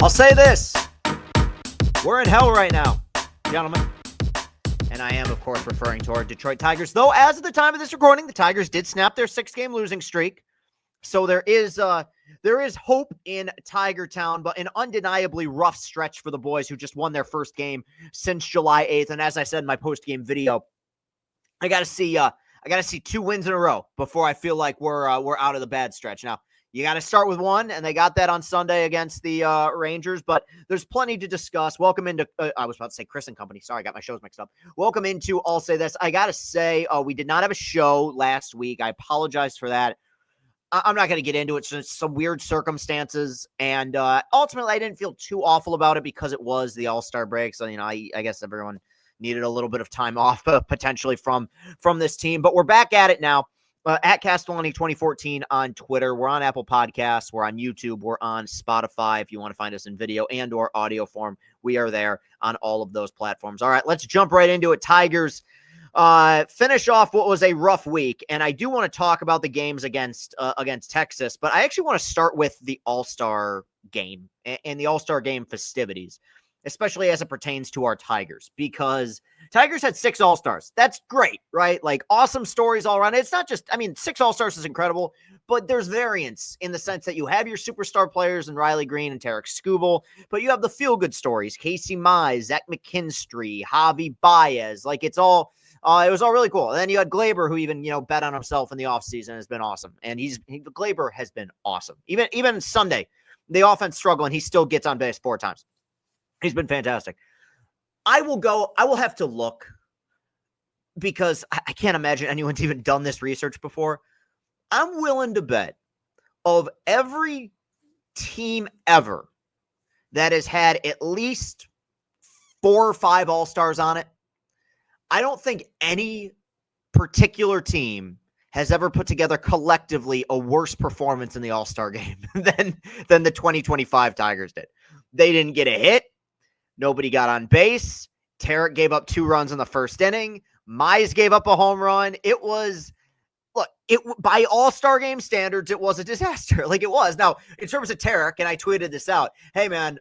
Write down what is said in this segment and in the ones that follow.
I'll say this. We're in hell right now, gentlemen. And I am, of course, referring to our Detroit Tigers. Though, as of the time of this recording, the Tigers did snap their 6-game losing streak. So there is hope in Tiger Town, but an undeniably rough stretch for the boys who just won their first game since July 8th. And as I said in my post-game video, I got to see 2 wins in a row before I feel like we're out of the bad stretch. Now, you got to start with one, and they got that on Sunday against the Rangers, but there's plenty to discuss. Welcome into, I was about to say Chris and Company. Sorry, I got my shows mixed up. Welcome into I'll Say This. I got to say, we did not have a show last week. I apologize for that. I'm not going to get into it. It's just some weird circumstances, and ultimately, I didn't feel too awful about it because it was the All-Star break, so, I guess everyone needed a little bit of time off potentially from this team, but we're back at it now. At Castellani 2014 on Twitter. We're on Apple Podcasts. We're on YouTube. We're on Spotify. If you want to find us in video and or audio form, we are there on all of those platforms. All right, let's jump right into it. Tigers finish off what was a rough week, and I do want to talk about the games against Texas, but I actually want to start with the All-Star game and the All-Star game festivities, especially as it pertains to our Tigers, because Tigers had 6 All-Stars. That's great, right? Like, awesome stories all around. It's not just, 6 All-Stars is incredible, but there's variance in the sense that you have your superstar players in Riley Green and Tarek Skubal, but you have the feel-good stories, Casey Mize, Zach McKinstry, Javi Baez. Like, it was all really cool. And then you had Glaber, who even, bet on himself in the offseason, has been awesome. And Glaber has been awesome. Even Sunday, the offense struggled, and he still gets on base 4 times. He's been fantastic. I will have to look because I can't imagine anyone's even done this research before. I'm willing to bet of every team ever that has had at least 4 or 5 All-Stars on it, I don't think any particular team has ever put together collectively a worse performance in the All-Star game than the 2025 Tigers did. They didn't get a hit. Nobody got on base. Tarek gave up 2 runs in the first inning. Mize gave up a home run. By All-Star game standards, it was a disaster. Like, it was. Now, in terms of Tarek, and I tweeted this out, hey, man,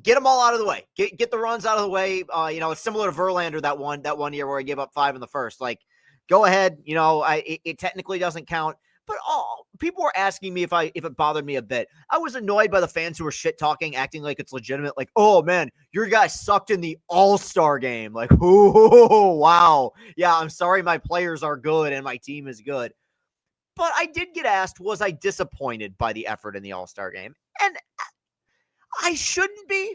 get them all out of the way. Get the runs out of the way. It's similar to Verlander that one year where he gave up 5 in the first. Like, go ahead. It technically doesn't count. But people were asking me if it bothered me a bit. I was annoyed by the fans who were shit talking, acting like it's legitimate. Like, oh man, your guy sucked in the All-Star game. Like, oh wow, yeah. I'm sorry, my players are good and my team is good. But I did get asked, was I disappointed by the effort in the All-Star game? And I shouldn't be.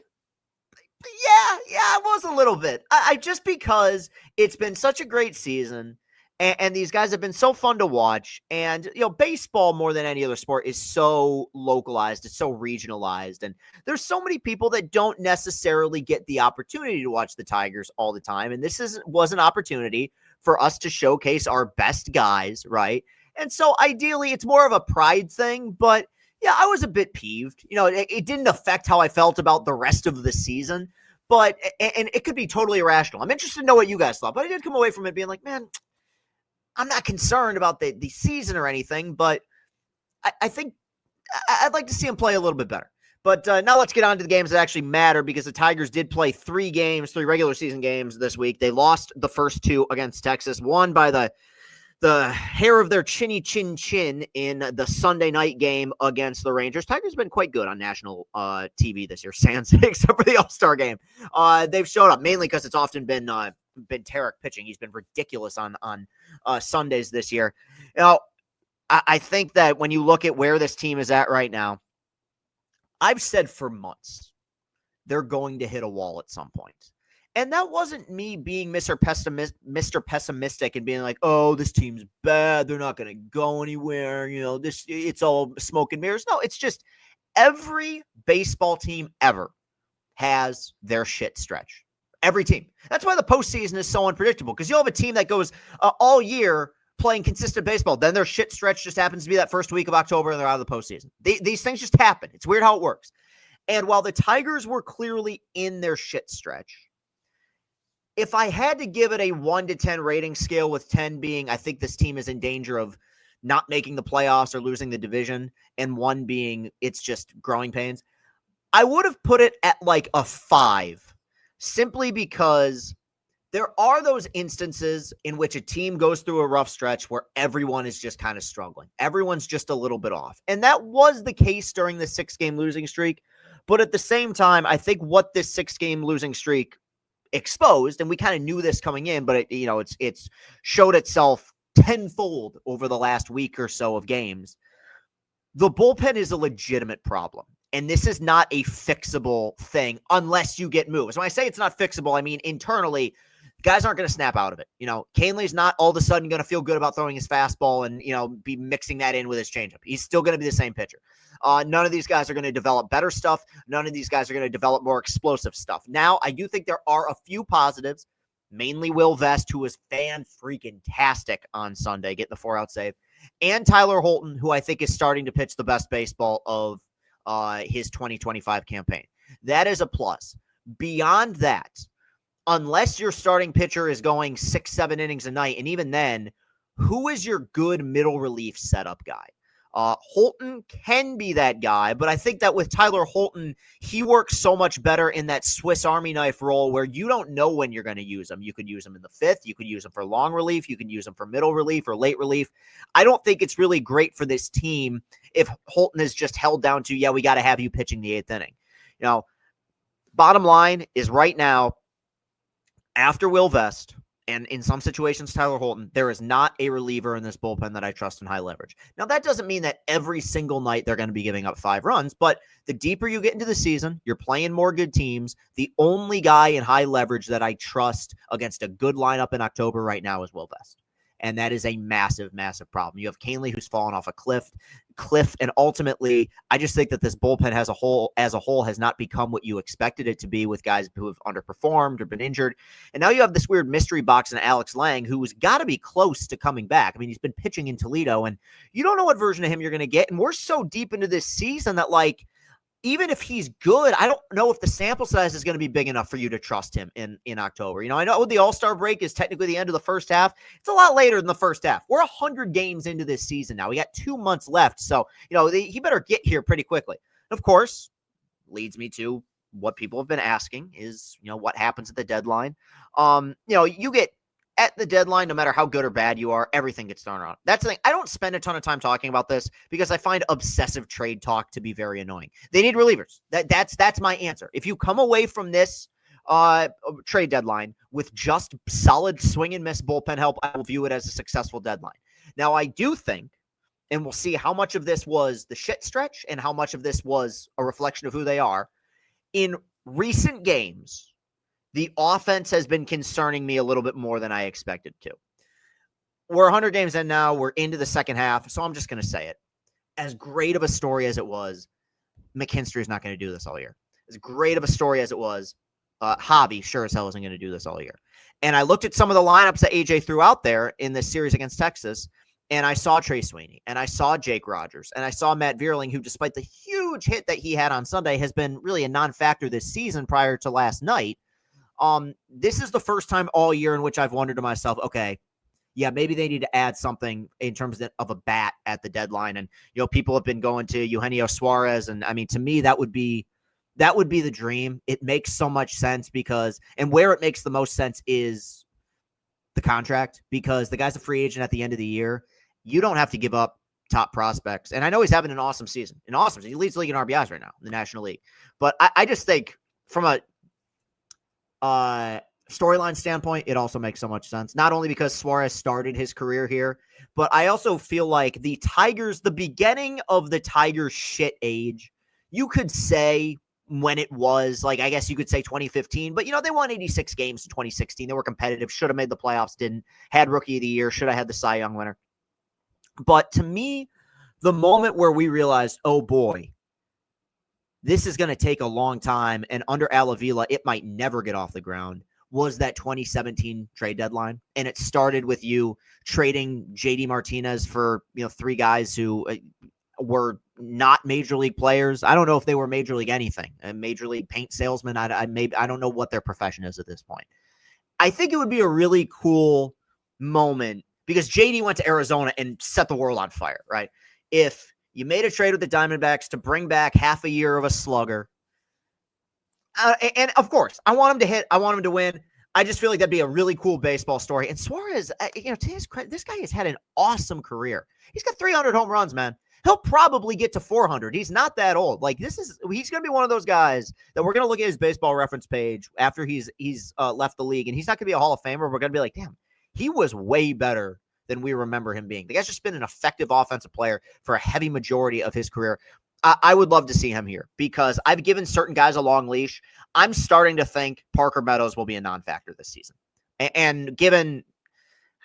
Yeah, I was a little bit. I just because it's been such a great season. And these guys have been so fun to watch. And, baseball more than any other sport is so localized. It's so regionalized. And there's so many people that don't necessarily get the opportunity to watch the Tigers all the time. And this was an opportunity for us to showcase our best guys, right? And so ideally, it's more of a pride thing. But, yeah, I was a bit peeved. It didn't affect how I felt about the rest of the season. But, and it could be totally irrational. I'm interested to know what you guys thought. But I did come away from it being like, man, I'm not concerned about the season or anything, but I think I'd like to see him play a little bit better. But now let's get on to the games that actually matter, because the Tigers did play 3 regular season games this week. They lost the first 2 against Texas, won by the hair of their chinny chin in the Sunday night game against the Rangers. Tigers have been quite good on national TV this year, sans except for the All-Star game. They've shown up mainly because it's often been Tarek pitching. He's been ridiculous on Sundays this year. I think that when you look at where this team is at right now, I've said for months they're going to hit a wall at some point. And that wasn't me being Mr. Pessimistic and being like, oh, this team's bad. They're not going to go anywhere. It's all smoke and mirrors. No, it's just every baseball team ever has their shit stretch. Every team. That's why the postseason is so unpredictable, because you'll have a team that goes all year playing consistent baseball. Then their shit stretch just happens to be that first week of October and they're out of the postseason. These things just happen. It's weird how it works. And while the Tigers were clearly in their shit stretch, if I had to give it a 1 to 10 rating scale, with 10 being I think this team is in danger of not making the playoffs or losing the division, and 1 being it's just growing pains, I would have put it at like a 5, simply because there are those instances in which a team goes through a rough stretch where everyone is just kind of struggling. Everyone's just a little bit off. And that was the case during the 6-game losing streak. But at the same time, I think what this 6-game losing streak exposed, and we kind of knew this coming in, but it's showed itself tenfold over the last week or so of games. The bullpen is a legitimate problem. And this is not a fixable thing unless you get moves. When I say it's not fixable, I mean internally, guys aren't going to snap out of it. Canley's not all of a sudden going to feel good about throwing his fastball and, be mixing that in with his changeup. He's still going to be the same pitcher. None of these guys are going to develop better stuff. None of these guys are going to develop more explosive stuff. Now, I do think there are a few positives, mainly Will Vest, who was fan-freaking-tastic on Sunday, getting the 4-out save, and Tyler Holton, who I think is starting to pitch the best baseball of his 2025 campaign. That is a plus. Beyond that, unless your starting pitcher is going 6-7 innings a night, and even then, who is your good middle relief setup guy? Holton can be that guy, but I think that with Tyler Holton, he works so much better in that Swiss Army knife role where you don't know when you're going to use him. You could use him in the 5th. You could use him for long relief. You can use him for middle relief or late relief. I don't think it's really great for this team if Holton is just held down to, we got to have you pitching the 8th inning. Bottom line is right now, after Will Vest, and in some situations, Tyler Holton, there is not a reliever in this bullpen that I trust in high leverage. Now, that doesn't mean that every single night they're going to be giving up 5 runs, but the deeper you get into the season, you're playing more good teams. The only guy in high leverage that I trust against a good lineup in October right now is Will Vest. And that is a massive, massive problem. You have Canley, who's fallen off a cliff, and ultimately, I just think that this bullpen as a whole has not become what you expected it to be with guys who have underperformed or been injured. And now you have this weird mystery box in Alex Lang, who's got to be close to coming back. I mean, he's been pitching in Toledo, and you don't know what version of him you're going to get. And we're so deep into this season that, even if he's good, I don't know if the sample size is going to be big enough for you to trust him in October. I know the All-Star break is technically the end of the first half. It's a lot later than the first half. We're 100 games into this season now. We got 2 months left. So, he better get here pretty quickly. Of course, leads me to what people have been asking is, what happens at the deadline. You get at the deadline, no matter how good or bad you are, everything gets thrown around. That's the thing. I don't spend a ton of time talking about this because I find obsessive trade talk to be very annoying. They need relievers. That's my answer. If you come away from this trade deadline with just solid swing and miss bullpen help, I will view it as a successful deadline. Now, I do think, and we'll see how much of this was the shit stretch and how much of this was a reflection of who they are. In recent games, the offense has been concerning me a little bit more than I expected to. We're 100 games in now. We're into the second half, so I'm just going to say it. As great of a story as it was, McKinstry is not going to do this all year. As great of a story as it was, Javi sure as hell isn't going to do this all year. And I looked at some of the lineups that AJ threw out there in this series against Texas, and I saw Trey Sweeney, and I saw Jake Rogers, and I saw Matt Vierling, who, despite the huge hit that he had on Sunday, has been really a non-factor this season prior to last night. This is the first time all year in which I've wondered to myself, okay, maybe they need to add something in terms of a bat at the deadline. And, people have been going to Eugenio Suarez. And I mean, to me, that would be the dream. It makes so much sense and where it makes the most sense is the contract, because the guy's a free agent at the end of the year. You don't have to give up top prospects. And I know he's having an awesome season. He leads the league in RBIs right now, in the National League. But I just think from a storyline standpoint, it also makes so much sense. Not only because Suarez started his career here, but I also feel like the beginning of the Tigers shit age, you could say when it was, I guess you could say 2015, but they won 86 games in 2016. They were competitive, should have made the playoffs, didn't, had Rookie of the Year, should have had the Cy Young winner. But to me, the moment where we realized, oh boy, this is going to take a long time, and under Al Avila, it might never get off the ground, was that 2017 trade deadline. And it started with you trading JD Martinez for, 3 guys who were not major league players. I don't know if they were major league anything, a major league paint salesman. I don't know what their profession is at this point. I think it would be a really cool moment because JD went to Arizona and set the world on fire, right? If you made a trade with the Diamondbacks to bring back half a year of a slugger, And of course, I want him to hit. I want him to win. I just feel like that'd be a really cool baseball story. And Suarez, to his credit, this guy has had an awesome career. He's got 300 home runs, man. He'll probably get to 400. He's not that old. Like he's going to be one of those guys that we're going to look at his baseball reference page after he's left the league, and he's not going to be a Hall of Famer. We're going to be like, damn, he was way better than we remember him being. The guy's just been an effective offensive player for a heavy majority of his career. I would love to see him here because I've given certain guys a long leash. I'm starting to think Parker Meadows will be a non-factor this season. And given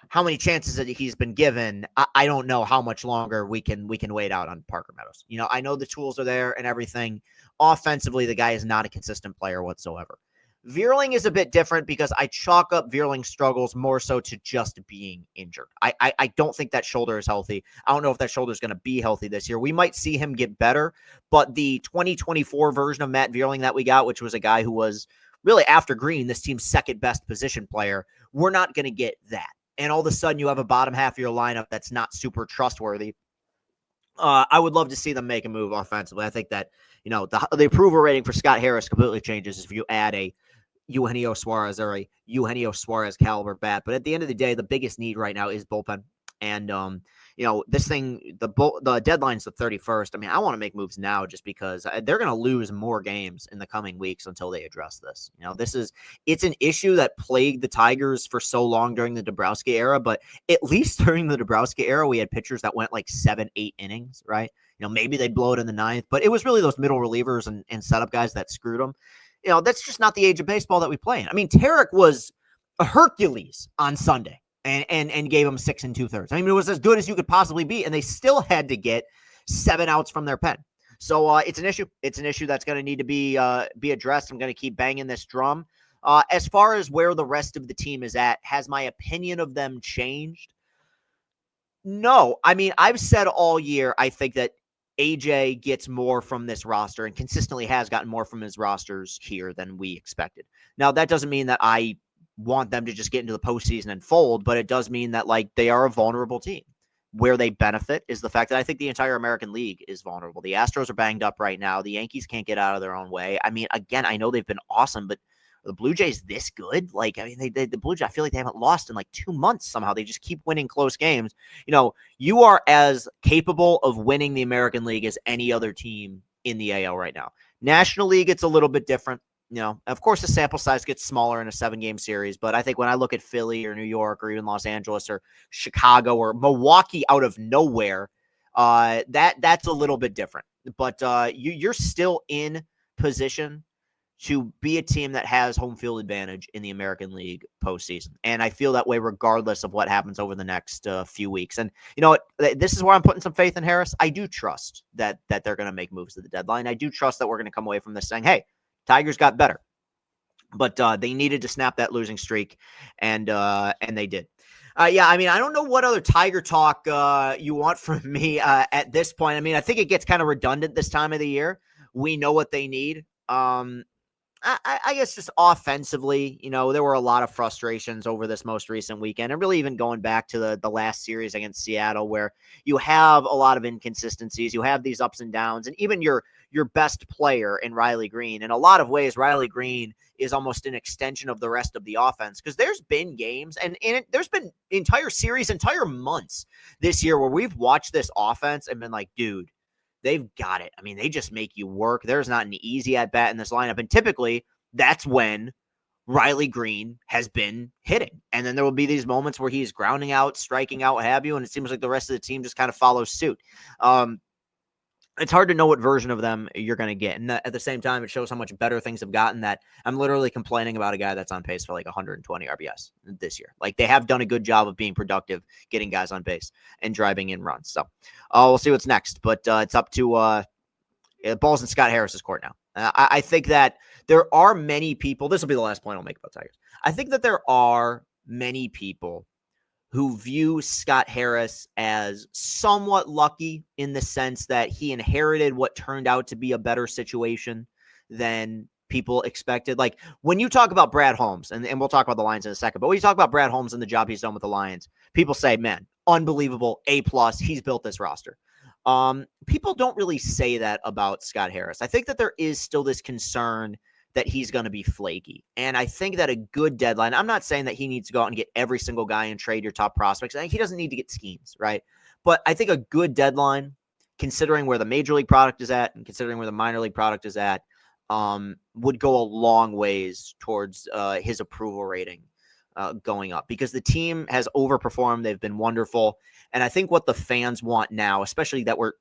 how many chances that he's been given, I don't know how much longer we can wait out on Parker Meadows. I know the tools are there and everything. Offensively, the guy is not a consistent player whatsoever. Vierling is a bit different because I chalk up Vierling's struggles more so to just being injured. I don't think that shoulder is healthy. I don't know if that shoulder is going to be healthy this year. We might see him get better, but the 2024 version of Matt Vierling that we got, which was a guy who was really after Green, this team's second best position player, we're not going to get that. And all of a sudden you have a bottom half of your lineup that's not super trustworthy. I would love to see them make a move offensively. I think that, the approval rating for Scott Harris completely changes if you add a Eugenio Suarez or a Eugenio Suarez caliber bat. But at the end of the day, the biggest need right now is bullpen. And, this thing, the deadline's the 31st. I mean, I want to make moves now just because they're going to lose more games in the coming weeks until they address this. It's an issue that plagued the Tigers for so long during the Dabrowski era, but at least during the Dabrowski era, we had pitchers that went like 7-8 innings, right? Maybe they'd blow it in the ninth, but it was really those middle relievers and setup guys that screwed them. That's just not the age of baseball that we play in. I mean, Tarek was a Hercules on Sunday and gave him 6 2/3. I mean, it was as good as you could possibly be, and they still had to get 7 outs from their pen. So it's an issue. It's an issue that's going to need to be addressed. I'm going to keep banging this drum. As far as where the rest of the team is at, has my opinion of them changed? No. I mean, I've said all year, I think that AJ gets more from this roster and consistently has gotten more from his rosters here than we expected. Now, that doesn't mean that I want them to just get into the postseason and fold, but it does mean that they are a vulnerable team. Where they benefit is the fact that I think the entire American League is vulnerable. The Astros are banged up right now. The Yankees can't get out of their own way. I mean, again, I know they've been awesome, but the Blue Jays this good? The Blue Jays, I feel like they haven't lost in 2 months somehow. They just keep winning close games. You are as capable of winning the American League as any other team in the AL right now. National League, it's a little bit different. Of course, the sample size gets smaller in a 7-game series, but I think when I look at Philly or New York or even Los Angeles or Chicago or Milwaukee out of nowhere, that's a little bit different. But you're still in position to be a team that has home field advantage in the American League postseason. And I feel that way regardless of what happens over the next few weeks. And you know what? This is where I'm putting some faith in Harris. I do trust that they're going to make moves at the deadline. I do trust that we're going to come away from this saying, hey, Tigers got better. But they needed to snap that losing streak, and they did. Yeah, I mean, I don't know what other Tiger talk you want from me at this point. I mean, I think it gets kind of redundant this time of the year. We know what they need. I guess just offensively, there were a lot of frustrations over this most recent weekend, and really even going back to the last series against Seattle, where you have a lot of inconsistencies. You have these ups and downs, and even your best player in Riley Green. In a lot of ways, Riley Green is almost an extension of the rest of the offense, because there's been games and there's been entire series, entire months this year where we've watched this offense and been like, dude, they've got it. I mean, they just make you work. There's not an easy at bat in this lineup. And typically that's when Riley Green has been hitting. And then there will be these moments where he's grounding out, striking out, what have you. And it seems like the rest of the team just kind of follows suit. It's hard to know what version of them you're going to get. And at the same time, it shows how much better things have gotten, that I'm literally complaining about a guy that's on pace for 120 RBIs this year. They have done a good job of being productive, getting guys on base and driving in runs. So we'll see what's next, but it's up to ball's in Scott Harris's court now. I think that there are many people, this will be the last point I'll make about Tigers. I think that there are many people who view Scott Harris as somewhat lucky in the sense that he inherited what turned out to be a better situation than people expected. When you talk about Brad Holmes, and we'll talk about the Lions in a second, but when you talk about Brad Holmes and the job he's done with the Lions, people say, man, unbelievable, A+, he's built this roster. People don't really say that about Scott Harris. I think that there is still this concern that he's going to be flaky. And I think that a good deadline, I'm not saying that he needs to go out and get every single guy and trade your top prospects. He doesn't need to get schemes, right? But I think a good deadline, considering where the major league product is at and considering where the minor league product is at, would go a long ways towards his approval rating going up, because the team has overperformed. They've been wonderful. And I think what the fans want now, especially that we're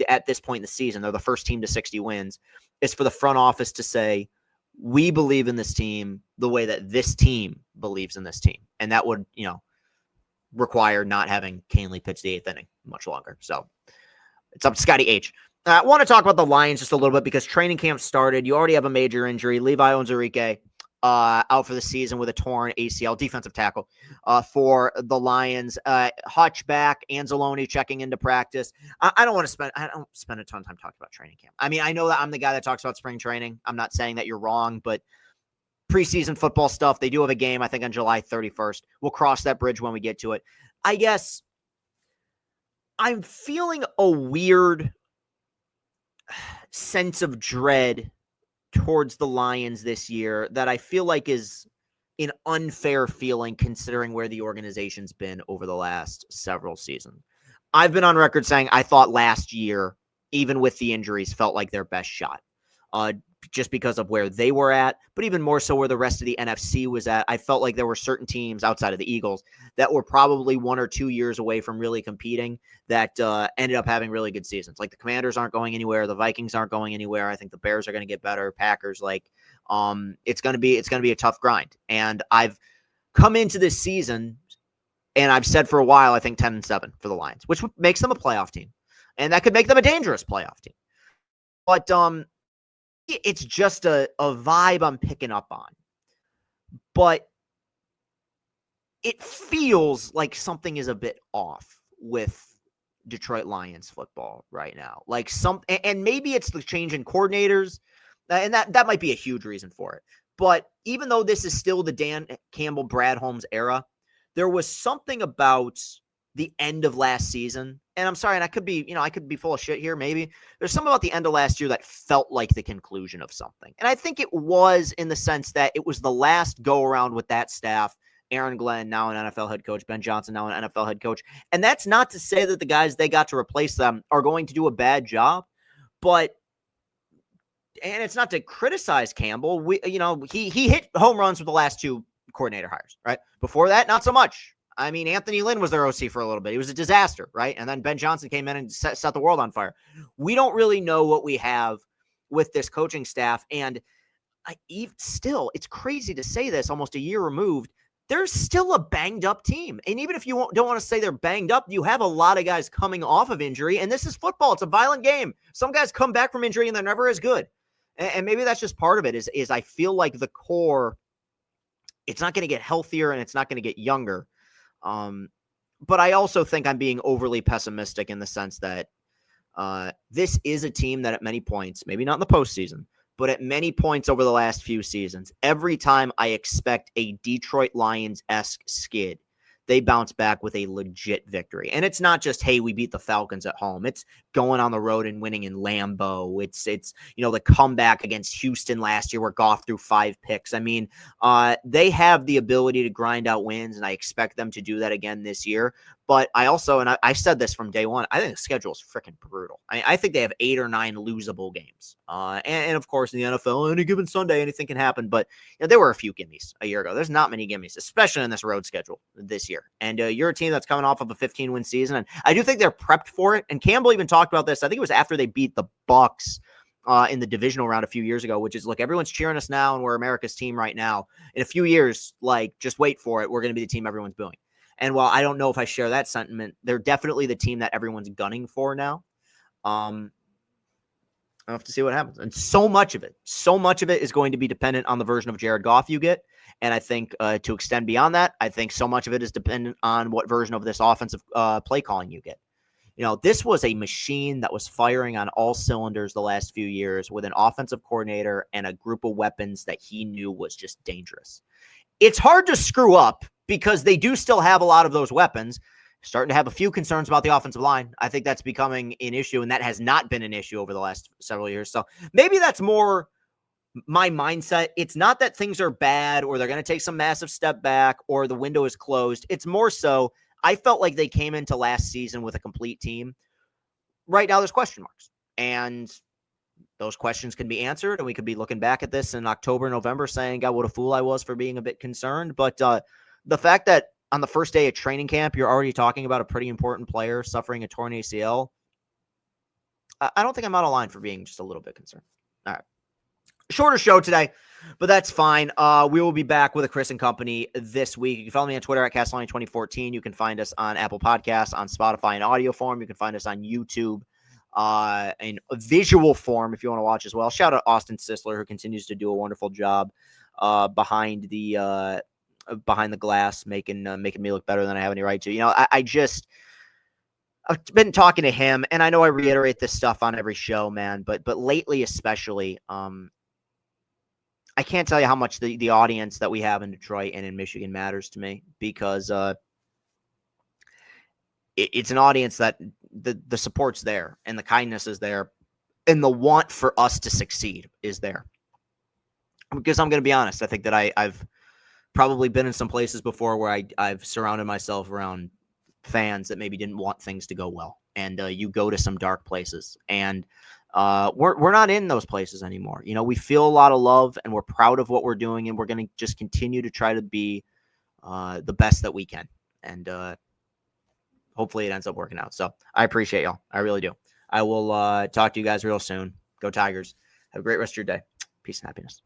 at this point in the season, they're the first team to 60 wins, is for the front office to say, we believe in this team the way that this team believes in this team. And that would, require not having Canely pitch the eighth inning much longer. So it's up to Scotty H. I want to talk about the Lions just a little bit because training camp started. You already have a major injury. Levi Onwuzurike out for the season with a torn ACL, defensive tackle for the Lions. Hutch back, Anzalone checking into practice. I don't spend a ton of time talking about training camp. I mean, I know that I'm the guy that talks about spring training. I'm not saying that you're wrong, but preseason football stuff, they do have a game, I think, on July 31st. We'll cross that bridge when we get to it. I guess I'm feeling a weird sense of dread towards the Lions this year that I feel like is an unfair feeling considering where the organization's been over the last several seasons. I've been on record saying I thought last year, even with the injuries, felt like their best shot. Just because of where they were at, but even more so where the rest of the NFC was at. I felt like there were certain teams outside of the Eagles that were probably 1 or 2 years away from really competing that ended up having really good seasons. Like the Commanders aren't going anywhere. The Vikings aren't going anywhere. I think the Bears are going to get better. Packers, it's going to be a tough grind. And I've come into this season and I've said for a while, I think 10-7 for the Lions, which makes them a playoff team. And that could make them a dangerous playoff team. But, it's just a vibe I'm picking up on. But it feels like something is a bit off with Detroit Lions football right now. And maybe it's the change in coordinators, and that might be a huge reason for it. But even though this is still the Dan Campbell, Brad Holmes era, there was something about the end of last season. And I'm sorry, and I could be full of shit here. Maybe there's something about the end of last year that felt like the conclusion of something. And I think it was in the sense that it was the last go around with that staff. Aaron Glenn, now an NFL head coach, Ben Johnson, now an NFL head coach. And that's not to say that the guys they got to replace them are going to do a bad job, and it's not to criticize Campbell. He hit home runs with the last 2 coordinator hires, right? Before that, not so much. I mean, Anthony Lynn was their OC for a little bit. He was a disaster, right? And then Ben Johnson came in and set the world on fire. We don't really know what we have with this coaching staff. And still, it's crazy to say this almost a year removed. They're still a banged up team. And even if you don't want to say they're banged up, you have a lot of guys coming off of injury. And this is football. It's a violent game. Some guys come back from injury and they're never as good. And maybe that's just part of it is I feel like the core, it's not going to get healthier and it's not going to get younger. But I also think I'm being overly pessimistic in the sense that this is a team that at many points, maybe not in the postseason, but at many points over the last few seasons, every time I expect a Detroit Lions-esque skid, they bounce back with a legit victory. And it's not just, hey, we beat the Falcons at home. It's going on the road and winning in Lambeau. It's the comeback against Houston last year where Goff threw 5 picks. I mean, they have the ability to grind out wins, and I expect them to do that again this year. But I also, and I said this from day one, I think the schedule is freaking brutal. I think they have 8 or 9 losable games. And of course, in the NFL, any given Sunday, anything can happen. But there were a few gimmies a year ago. There's not many gimmies, especially in this road schedule this year. And you're a team that's coming off of a 15-win season. And I do think they're prepped for it. And Campbell even talked about this. I think it was after they beat the Bucs in the divisional round a few years ago, which is, look, everyone's cheering us now, and we're America's team right now. In a few years, just wait for it. We're going to be the team everyone's booing. And while I don't know if I share that sentiment, they're definitely the team that everyone's gunning for now. I'll have to see what happens. And so much of it is going to be dependent on the version of Jared Goff you get. And I think to extend beyond that, I think so much of it is dependent on what version of this offensive play calling you get. This was a machine that was firing on all cylinders the last few years with an offensive coordinator and a group of weapons that he knew was just dangerous. It's hard to screw up because they do still have a lot of those weapons. Starting to have a few concerns about the offensive line. I think that's becoming an issue, and that has not been an issue over the last several years. So maybe that's more my mindset, it's not that things are bad or they're going to take some massive step back or the window is closed. It's more so I felt like they came into last season with a complete team. Right now, there's question marks. And those questions can be answered, and we could be looking back at this in October, November saying, God, what a fool I was for being a bit concerned. But the fact that on the first day of training camp, you're already talking about a pretty important player suffering a torn ACL, I don't think I'm out of line for being just a little bit concerned. All right. Shorter show today, but that's fine. We will be back with a Chris and Company this week. You can follow me on Twitter at Castellani2014. You can find us on Apple Podcasts, on Spotify in audio form. You can find us on YouTube in a visual form if you want to watch as well. Shout out Austin Sisler, who continues to do a wonderful job behind the glass, making me look better than I have any right to. You know, I've been talking to him, and I know I reiterate this stuff on every show, man, but lately especially, I can't tell you how much the audience that we have in Detroit and in Michigan matters to me, because it's an audience that the support's there and the kindness is there and the want for us to succeed is there. Because I'm going to be honest, I think that I've probably been in some places before where I've surrounded myself around fans that maybe didn't want things to go well. And you go to some dark places, and we're not in those places anymore. You know, we feel a lot of love, and we're proud of what we're doing, and we're going to just continue to try to be the best that we can. And hopefully it ends up working out. So I appreciate y'all. I really do. I will talk to you guys real soon. Go Tigers. Have a great rest of your day. Peace and happiness.